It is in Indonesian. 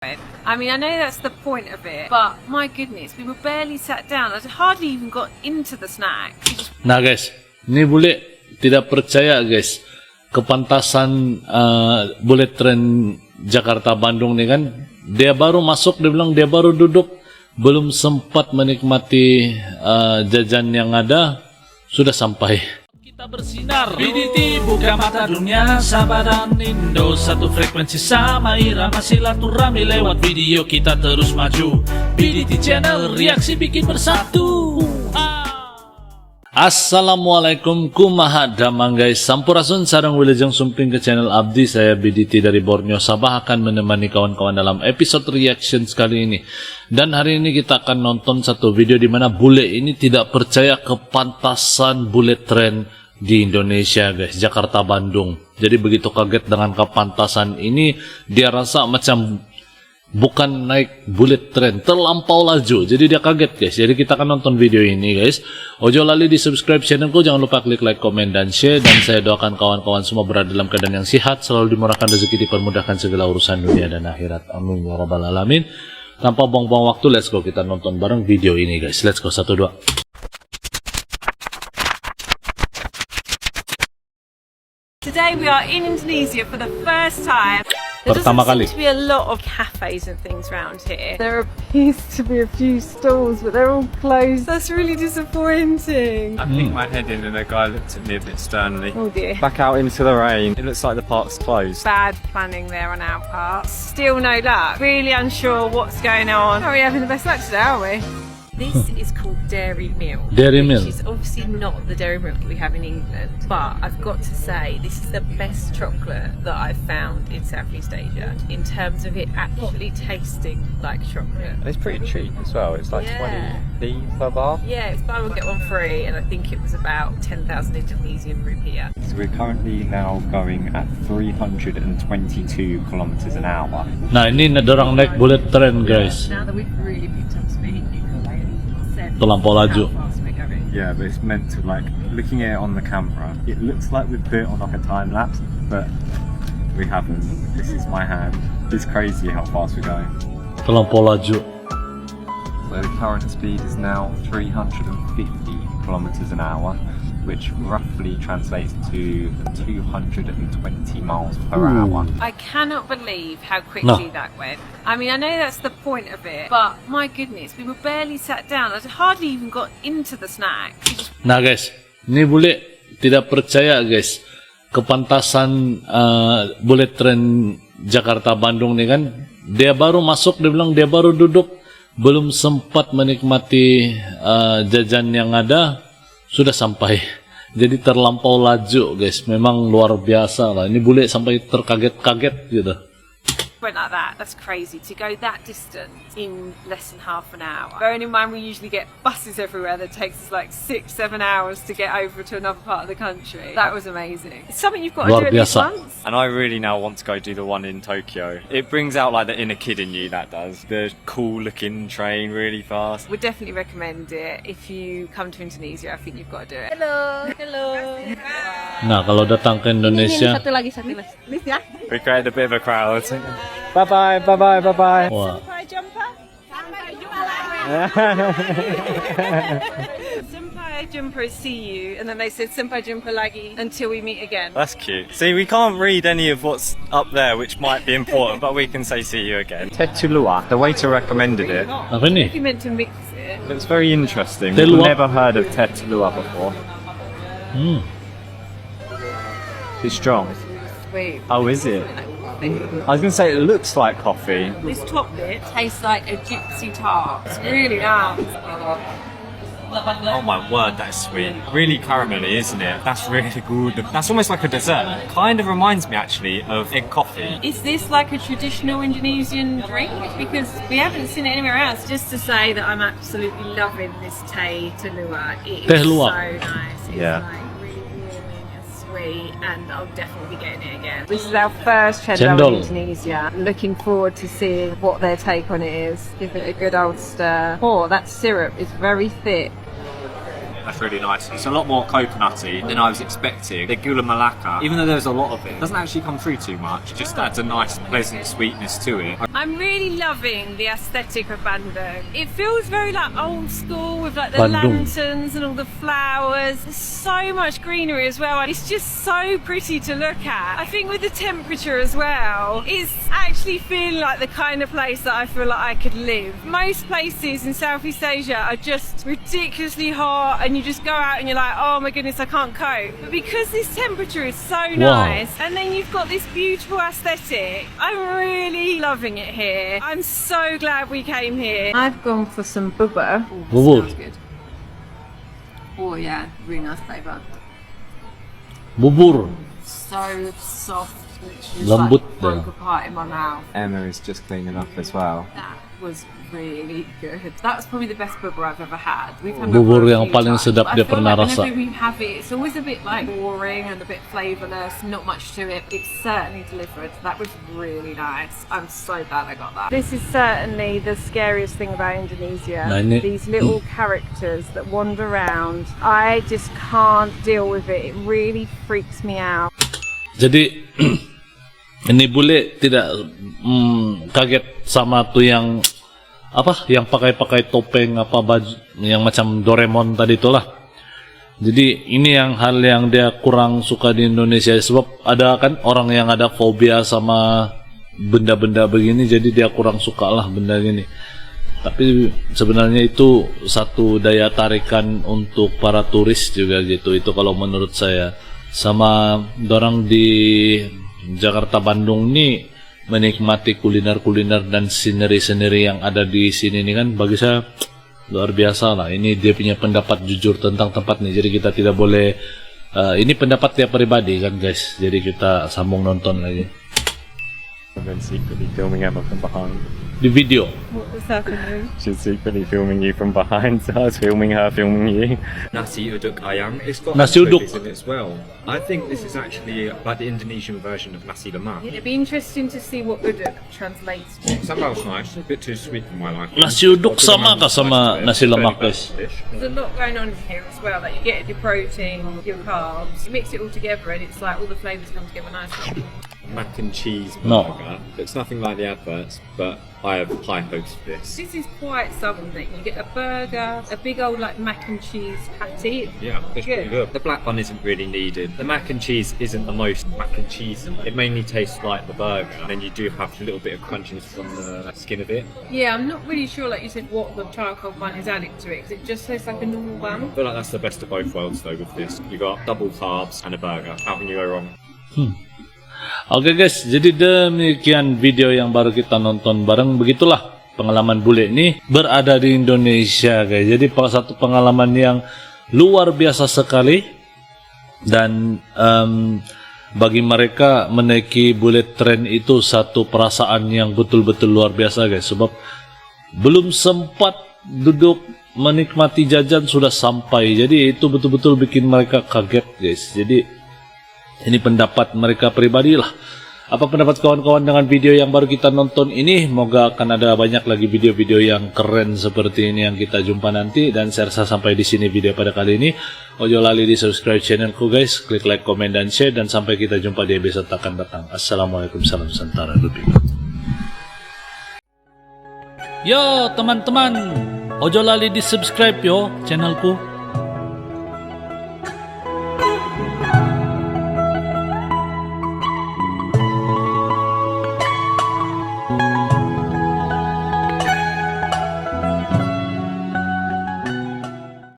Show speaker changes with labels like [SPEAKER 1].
[SPEAKER 1] I mean, I know that's the point of it, but my goodness, we were barely sat down. I hardly even got into the snack.
[SPEAKER 2] Nah guys, ini Bule tidak percaya guys, kepantasan bullet train Jakarta Bandung nih kan, dia baru masuk, dia bilang dia baru duduk, belum sempat menikmati jajan yang ada, sudah sampai. Kita bersinar, BDT buka mata dunia, Sabah dan Indo satu frekuensi sama irama, silaturahmi lewat video kita terus maju. BDT channel, reaksi bikin bersatu. Assalamualaikum, kumaha damang guys, sampurasun sarang wilujeng sumping ke channel Abdi. Saya BDT dari Borneo, Sabah akan menemani kawan-kawan dalam episode reaction kali ini. Dan hari ini kita akan nonton satu video di mana Bule ini tidak percaya kepantasan bullet train di Indonesia guys, Jakarta Bandung. Jadi begitu kaget dengan kepantasan ini, dia rasa macam bukan naik bullet train, terlampau laju. Jadi dia kaget guys. Jadi kita akan nonton video ini guys. Ojo lali di subscribe channelku, jangan lupa klik like, komen, dan share. Dan saya doakan kawan-kawan semua berada dalam keadaan yang sehat, selalu dimurahkan rezeki, dipermudahkan segala urusan dunia dan akhirat. Amin ya rabbal alamin. Tanpa buang-buang waktu, let's go kita nonton bareng video ini guys. Let's go, 1, 2.
[SPEAKER 1] Today we are in Indonesia for the first time. There doesn't seem to be a lot of cafes and things around here. There appears to be a few stalls, but they're all closed. That's really disappointing.
[SPEAKER 3] I think my head in and a guy looked at me a bit sternly.
[SPEAKER 1] Oh dear.
[SPEAKER 3] Back out into the rain. It looks like the park's closed.
[SPEAKER 1] Bad planning there on our part. Still no luck. Really unsure what's going on. Are we having the best luck today, are we? This is called Dairy Milk.
[SPEAKER 2] Dairy Milk.
[SPEAKER 1] Which is obviously not the dairy milk that we have in England. But I've got to say, this is the best chocolate that I've found in Southeast Asia in terms of it actually tasting like chocolate.
[SPEAKER 3] And it's pretty cheap as well. It's like 20p per bar.
[SPEAKER 1] Yeah, it's buy one get one free, and I think it was about 10,000 Indonesian rupiah.
[SPEAKER 3] So we're currently now going at 322 kilometers an hour.
[SPEAKER 2] Nah ini dorang naik bullet train guys.
[SPEAKER 1] Now that we've really picked up speed, you can
[SPEAKER 2] terlampau laju.
[SPEAKER 3] Yeah, but it's meant to, like, looking at it on the camera, it looks like we've put it on like a time lapse, but we haven't. This is my hand. It's crazy how fast we're going.
[SPEAKER 2] Terlampau laju.
[SPEAKER 3] So the current speed is now 350 kilometers an hour, which roughly translates to 220 miles per hour.
[SPEAKER 1] I cannot believe how quickly that went. I mean, I know that's the point of it, but my goodness, we were barely sat down. I hardly even got into the snack.
[SPEAKER 2] Nah guys, ini Bule tidak percaya guys, kepantasan bullet train Jakarta Bandung nih kan, dia baru masuk, dia bilang dia baru duduk, belum sempat menikmati jajan yang ada, sudah sampai. Jadi terlampau laju guys, memang luar biasa lah. Ini Bule sampai terkaget-kaget gitu.
[SPEAKER 1] Went like that, that's crazy. To go that distance in less than half an hour. Bearing in mind we usually get buses everywhere that takes us like 6-7 hours to get over to another part of the country. That was amazing. It's something you've got to do at least once.
[SPEAKER 3] And I really now want to go do the one in Tokyo. It brings out like the inner kid in you, that does. The cool looking train, really fast.
[SPEAKER 1] Would definitely recommend it. If you come to Indonesia, I think you've got to do it. Hello. Hello.
[SPEAKER 2] Nah kalau datang ke Indonesia,
[SPEAKER 1] Satu lagi. Please ya.
[SPEAKER 3] We created a bit of a crowd. Bye bye, bye bye, bye bye.
[SPEAKER 2] wah,
[SPEAKER 1] Senpai jumpa. Sampai jumpa lagi. Senpai jumpa, see you, and then they said senpai jumpa lagi until we meet again.
[SPEAKER 3] That's cute. See, we can't read any of what's up there, which might be important, but we can say see you again. Tetulua, the waiter recommended it.
[SPEAKER 2] apa
[SPEAKER 1] If
[SPEAKER 2] nih?
[SPEAKER 1] you meant to mix it.
[SPEAKER 3] It's very interesting.
[SPEAKER 2] Telua.
[SPEAKER 3] We've never heard of Tetulua before. It's strong.
[SPEAKER 1] Sweet.
[SPEAKER 3] Oh, is it? I was going to say it looks like coffee.
[SPEAKER 1] This top bit tastes like a gypsy tart. It's really nice.
[SPEAKER 3] Oh my word, that's sweet. Really caramelly, isn't it? That's really good. That's almost like a dessert. Kind of reminds me actually of egg coffee.
[SPEAKER 1] Is this like a traditional Indonesian drink? Because we haven't seen it anywhere else. Just to say that I'm absolutely loving this teh telua. It is
[SPEAKER 2] Teh
[SPEAKER 1] so
[SPEAKER 2] luwak.
[SPEAKER 1] nice. It's
[SPEAKER 3] Yeah.
[SPEAKER 1] like really warming and sweet, and I'll definitely be getting it again. This is our first chendol
[SPEAKER 2] Chendol.
[SPEAKER 1] in Indonesia. Looking forward to seeing what their take on it is. Give it a good old stir. Oh, that syrup is very thick.
[SPEAKER 3] That's really nice. It's a lot more coconutty than I was expecting. The gula melaka, even though there's a lot of it, doesn't actually come through too much. It just adds a nice, pleasant sweetness to it.
[SPEAKER 1] I'm really loving the aesthetic of Bandung. It feels very like old school with like the
[SPEAKER 2] Bandung.
[SPEAKER 1] lanterns and all the flowers. There's so much greenery as well. It's just so pretty to look at. I think with the temperature as well, it's actually feeling like the kind of place that I feel like I could live. Most places in Southeast Asia are just ridiculously hot and you just go out and you're like, oh my goodness, I can't cope. But because this temperature is so nice, and then you've got this beautiful aesthetic, I'm really loving it here. I'm so glad we came here. I've gone for some bubba.
[SPEAKER 2] Bubur.
[SPEAKER 1] Smells good. Oh yeah, really nice flavour.
[SPEAKER 2] Bubur.
[SPEAKER 1] So soft. Literally
[SPEAKER 2] Lembut
[SPEAKER 1] like broke apart in my mouth.
[SPEAKER 3] Emma is just cleaning up as well.
[SPEAKER 1] That was really good. That was probably the best bubur I've ever had. We've had
[SPEAKER 2] Bubur
[SPEAKER 1] bubur a
[SPEAKER 2] yang
[SPEAKER 1] few
[SPEAKER 2] paling
[SPEAKER 1] times,
[SPEAKER 2] sedap
[SPEAKER 1] but I
[SPEAKER 2] dia
[SPEAKER 1] feel
[SPEAKER 2] pernah
[SPEAKER 1] like
[SPEAKER 2] rasa.
[SPEAKER 1] whenever we have it, it's always a bit like boring and a bit flavourless, not much to it. It certainly delivered. That was really nice. I'm so glad I got that. This is certainly the scariest thing about Indonesia.
[SPEAKER 2] Nah, ini-
[SPEAKER 1] These little characters that wander around. I just can't deal with it. It really freaks me out.
[SPEAKER 2] Jadi ini bule tidak kaget sama tuh yang apa? Yang pakai topeng apa baju yang macam Doraemon tadi itulah. Jadi ini yang hal yang dia kurang suka di Indonesia sebab ada kan orang yang ada fobia sama benda-benda begini, jadi dia kurang suka lah benda gini. Tapi sebenarnya itu satu daya tarikan untuk para turis juga gitu. Itu kalau menurut saya. Sama dorang di Jakarta Bandung nih menikmati kuliner-kuliner dan scenery-scenery yang ada di sini nih kan bagi saya luar biasa lah. Ini dia punya pendapat jujur tentang tempat nih. Jadi kita tidak boleh ini pendapat dia pribadi kan guys. Jadi kita sambung nonton lagi.
[SPEAKER 3] And then secretly filming Emma from behind.
[SPEAKER 2] Di video.
[SPEAKER 1] What was happening?
[SPEAKER 3] She's secretly filming you from behind, so I was filming her filming you. Nasi uduk ayam. It's got
[SPEAKER 2] Nasi uduk.
[SPEAKER 3] anchovies in it as well. I think this is actually like the Indonesian version of nasi lemak.
[SPEAKER 1] It'd be interesting to see what uduk translates to.
[SPEAKER 3] Sambal's nice, a bit too sweet for my liking.
[SPEAKER 2] Nasi uduk sama kah sama nasi lemak guys?
[SPEAKER 1] There's a lot going on here as well. Like you get your protein, your carbs, you mix it all together, and it's like all the flavours come together nicely.
[SPEAKER 3] Mac and cheese
[SPEAKER 2] No.
[SPEAKER 3] burger. It's nothing like the adverts, but I have high hopes for this.
[SPEAKER 1] This is quite southern thing. You get a burger, a big old like mac and cheese patty.
[SPEAKER 3] Yeah, it's pretty good. The black bun isn't really needed. The mac and cheese isn't the most mac and cheese. It mainly tastes like the burger. And then you do have a little bit of crunchiness from the skin of it.
[SPEAKER 1] Yeah, I'm not really sure, like you said, what the charcoal bun is adding to it, because it just tastes like a normal bun.
[SPEAKER 3] I feel like that's the best of both worlds though with this. You got double carbs and a burger. How can you go wrong?
[SPEAKER 2] Oke guys, jadi demikian video yang baru kita nonton bareng. Begitulah pengalaman bule ini berada di Indonesia guys. Jadi satu pengalaman yang luar biasa sekali. Dan bagi mereka menaiki bullet train itu satu perasaan yang betul-betul luar biasa guys. Sebab belum sempat duduk menikmati jajan sudah sampai. Jadi itu betul-betul bikin mereka kaget guys. Jadi ini pendapat mereka pribadi lah. Apa pendapat kawan-kawan dengan video yang baru kita nonton ini? Moga akan ada banyak lagi video-video yang keren seperti ini yang kita jumpa nanti. Dan saya rasa sampai di sini video pada kali ini. Ojo lali di subscribe channelku guys. Klik like, komen, dan share. Dan sampai kita jumpa di episode akan datang. Assalamualaikum, salam Nusantara. Yo teman-teman, ojo lali di subscribe yo channelku.